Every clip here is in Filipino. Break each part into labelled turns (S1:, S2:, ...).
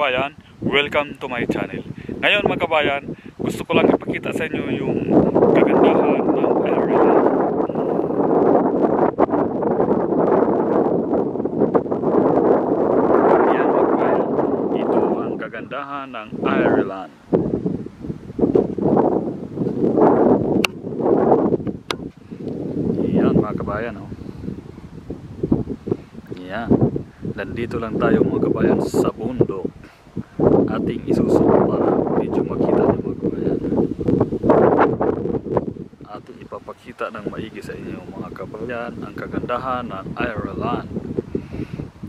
S1: kabayan, welcome to my channel. Ngayon mga kabayan, gusto ko lang ipakita sa inyo yung kagandahan ng Ireland. Yan mga kabayan, ito ang kagandahan ng Ireland. Yan mga kabayan, oh. Yan. Nandito lang tayo mga kabayan sa bundok. Ating isusok para medyo makita ng mga kabayan. Ating ipapakita ng maigi sa inyo mga kabayan ang kagandahan ng Ireland.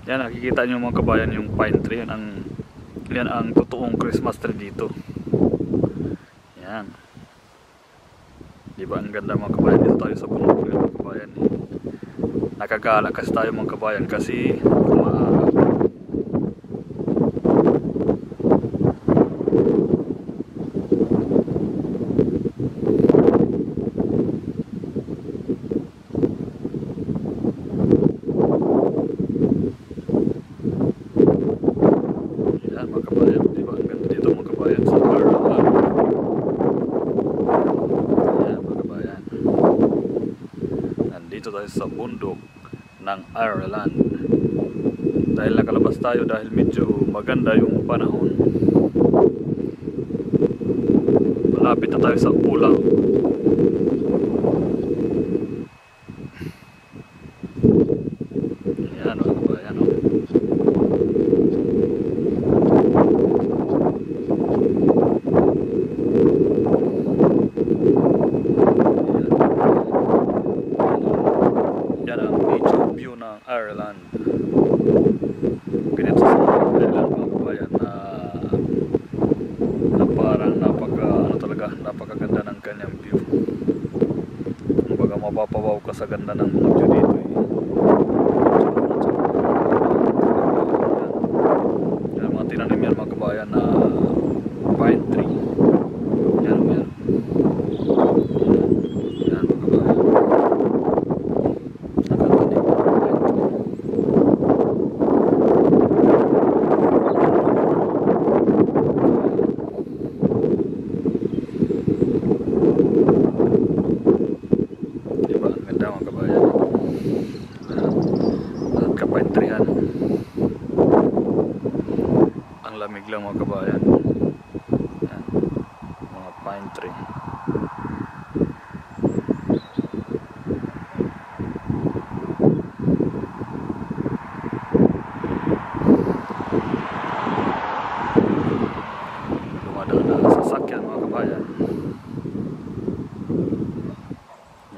S1: Yan, nakikita nyo mga kabayan yung pine tree. Yan ang totoong Christmas tree dito. Yan. Diba ang ganda mga kabayan? Dito tayo sa bundok mga kabayan. Nakagala kasi tayo mga kabayan kasi umaaraw. Yan mga kabayan, diba ang ganda dito mga kabayan sa Ireland. Yan mga kabayan, nandito tayo sa bundok ng Ireland. Dahil nakalabas tayo dahil medyo maganda yung panahon. Malapit na tayo sa ulang. Yan mga kabayan, oh. Yan ang nature view ng Ireland. Ganito sa Ireland mga kabayan na parang napakaganda ng kanyang view. Kumbaga mapapawaw ka sa ganda ng mga view dito eh. Yan mga tinanim yan mga kabayan na pine tree. Yan mga kabayan. Kapaintrihan. Ang lamig lang mga kabayan. Yan. Mga pine tree. Dumadaan na sasakyan mga kabayan.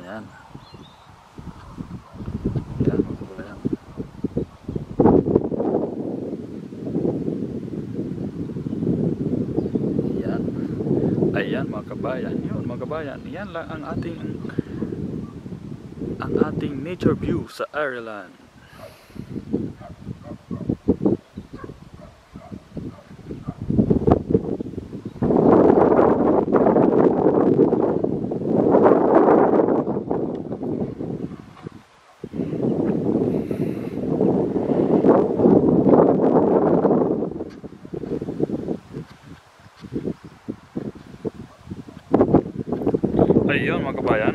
S1: Yan. Yan mga kabayan. Ayan mga kabayan, yun mga kabayan, yan lang ang ating nature view sa Ireland. Ayun mga kabayan.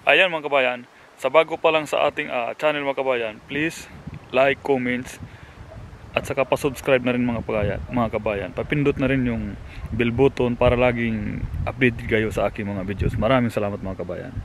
S1: Ayan mga kabayan, sa bago pa lang sa ating channel mga kabayan, please like, comments at saka pa-subscribe na rin mga kabayan. Papindot na rin yung bell button para laging updated kayo sa aking mga videos. Maraming salamat mga kabayan.